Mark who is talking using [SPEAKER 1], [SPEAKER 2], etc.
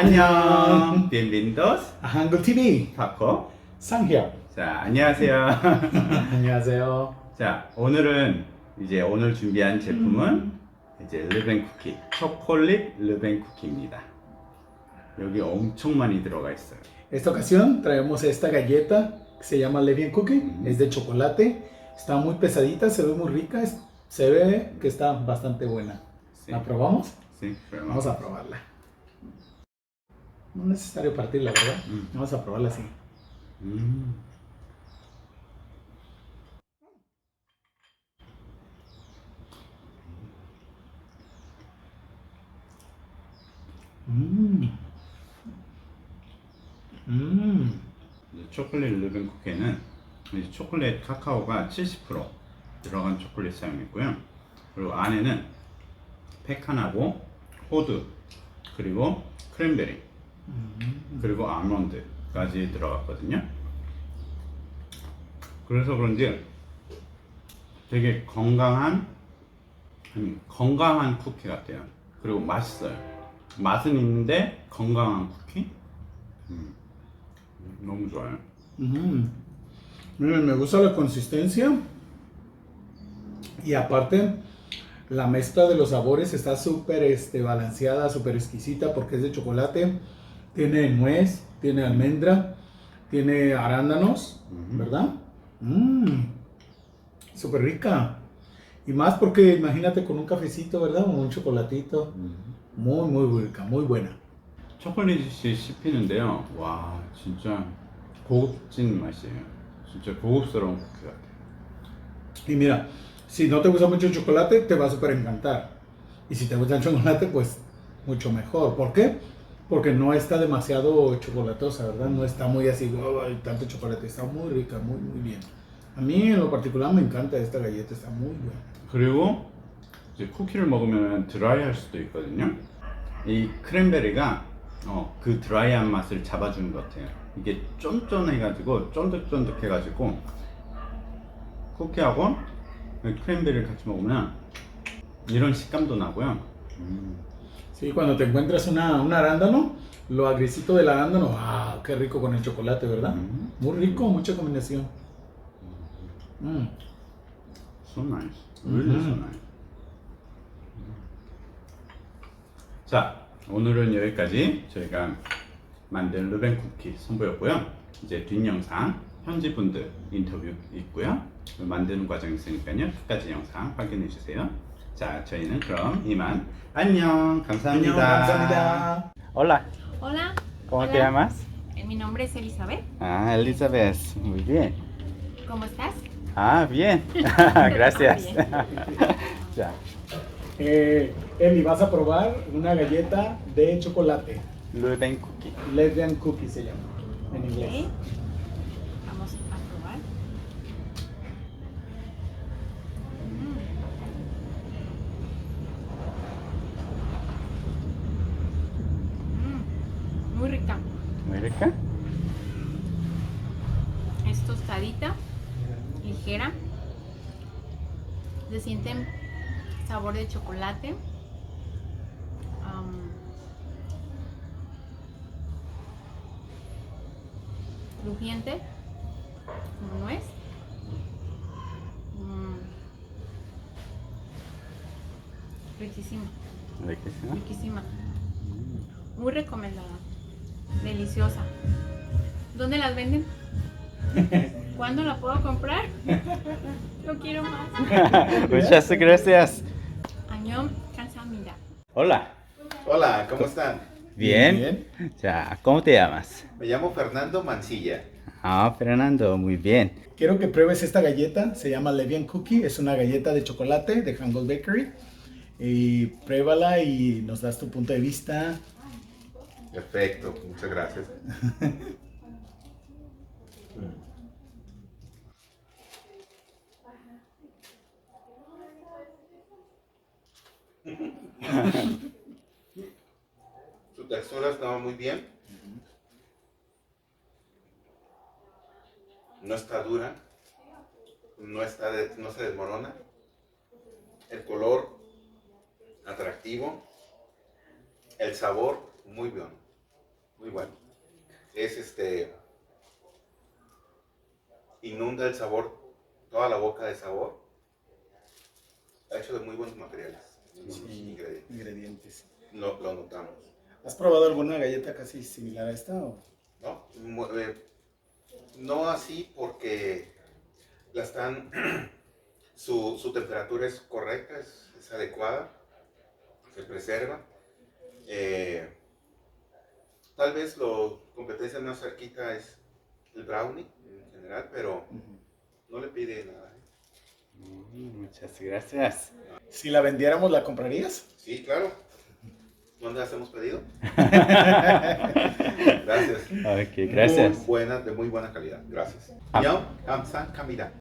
[SPEAKER 1] 안녕. Bienvenidos
[SPEAKER 2] a Hangul TV.
[SPEAKER 1] 파코.
[SPEAKER 2] 상희야.
[SPEAKER 1] 자, 안녕하세요.
[SPEAKER 2] 안녕하세요.
[SPEAKER 1] 자, 오늘 준비한 제품은 이제 르벤 쿠키, 초콜릿 르벤 쿠키입니다. 여기 엄청 많이 들어가 있어요.
[SPEAKER 2] Esta ocasión traemos esta galleta que se llama Levian Cookie. Es de chocolate. Está muy pesadita, se ve muy rica. Se ve que está bastante buena.
[SPEAKER 1] Sí.
[SPEAKER 2] ¿La probamos?
[SPEAKER 1] Sí, pero
[SPEAKER 2] Vamos a probarla. No es necesario partirla, ¿verdad? Vamos a probarla así.
[SPEAKER 1] 음. 초콜릿 르벤 쿠키는 이제 초콜릿 카카오가 70% 들어간 초콜릿 사용했고요. 그리고 안에는 페칸하고 호두, 그리고 크랜베리, 그리고 아몬드까지 들어갔거든요. 그래서 그런지 되게 건강한 쿠키 같아요. 그리고 맛있어요. 맛은 있는데 건강한 쿠키? 너무 좋아요.
[SPEAKER 2] Miren, me gusta la consistencia. Y aparte, la mezcla de los sabores está súper balanceada, súper exquisita porque es de chocolate. Tiene nuez, tiene almendra, tiene arándanos, ¿verdad? Súper rica. Y más porque imagínate con un cafecito, ¿verdad? O un chocolatito. Muy rica, muy buena.
[SPEAKER 1] 초콜릿이 씹히는데요. 와, 진짜 고급진 맛이에요. 진짜 고급스러운 쿠키 같아요.
[SPEAKER 2] Y mira, si no te gusta mucho el chocolate, te va a súper encantar. Y si te gusta el chocolate, pues mucho mejor. ¿Por qué? Porque no está demasiado chocolatosa, ¿verdad? No está muy así, oh, hay tanto chocolate. Está muy rica, muy bien. A mí en lo particular me encanta esta galleta, está muy buena.
[SPEAKER 1] 그리고 이제 쿠키를 먹으면 드라이할 수도 있거든요. 이 크랜베리가 그 드라이한 맛을 잡아주는 것 같아요. 이게 쫀쫀해가지고 쫀득쫀득해가지고 쿠키하고 크랜베리를 같이 먹으면 이런 식감도 나고요.
[SPEAKER 2] Sí, cuando te encuentras un arándano, lo agrisito del arándano, ¡wow! Qué rico con el chocolate, ¿verdad? Muy rico, mucha combinación.
[SPEAKER 1] So nice. Really so nice. 자, 오늘은 여기까지 저희가 만든 르벤 쿠키 선보였고요. 이제 뒷영상 현지 분들 인터뷰 있고요. 만드는 과정이 있으니까요. 끝까지 영상 확인해 주세요. 자, 저희는 그럼 이만 안녕. 감사합니다.
[SPEAKER 2] 안녕, 감사합니다.
[SPEAKER 1] Hola.
[SPEAKER 3] Hola.
[SPEAKER 1] ¿Cómo
[SPEAKER 3] Hola.
[SPEAKER 1] te llamas?
[SPEAKER 3] Mi nombre es Elizabeth.
[SPEAKER 1] Ah, Elizabeth. Muy bien.
[SPEAKER 3] ¿Cómo estás?
[SPEAKER 1] Ah, bien. Gracias.
[SPEAKER 3] Bien.
[SPEAKER 1] 자,
[SPEAKER 2] Eli, vas a probar una galleta de chocolate.
[SPEAKER 1] 르벤 쿠키.
[SPEAKER 2] Levian Cookie se llama en
[SPEAKER 3] Ok.
[SPEAKER 2] inglés.
[SPEAKER 3] Vamos a probar. Muy rica.
[SPEAKER 1] Muy rica.
[SPEAKER 3] Es tostadita, ligera. Se siente sabor de chocolate. Crujiente, como nuez. Riquísima,
[SPEAKER 1] Riquísima.
[SPEAKER 3] riquísima. Muy recomendada. Deliciosa. ¿Dónde las venden? ¿Cuándo la puedo comprar? Yo quiero más.
[SPEAKER 1] Muchas gracias.
[SPEAKER 3] Añón 감사합니다.
[SPEAKER 1] Hola.
[SPEAKER 4] Hola, ¿cómo están?
[SPEAKER 1] Bien. 자, ¿cómo te llamas?
[SPEAKER 4] Me llamo Fernando Mancilla.
[SPEAKER 1] Ah, Fernando, muy bien.
[SPEAKER 2] Quiero que pruebes esta galleta, se llama Levian Cookie, es una galleta de chocolate de Hangul Bakery. Y pruébala y nos das tu punto de vista.
[SPEAKER 4] Perfecto, muchas gracias. Su textura estaba muy bien. No está dura. No se desmorona. El color atractivo. El sabor muy bueno. Muy bueno. Es inunda el sabor, toda la boca de sabor. Está hecho de muy buenos materiales, muy buenos ingredientes.
[SPEAKER 2] Ingredientes.
[SPEAKER 4] Lo notamos.
[SPEAKER 2] ¿Has probado alguna galleta casi similar a esta? O?
[SPEAKER 4] No, no así porque la están, su temperatura es correcta, es adecuada, se preserva. Tal vez la competencia más cerquita es el brownie en general, pero no le pide nada.
[SPEAKER 1] Muchas gracias.
[SPEAKER 2] Si la vendiéramos, ¿la comprarías?
[SPEAKER 4] Sí, claro. ¿Dónde hacemos pedido? Gracias.
[SPEAKER 1] Ok, gracias.
[SPEAKER 4] Muy buena, de muy buena calidad. Gracias. Yo, 감사합니다.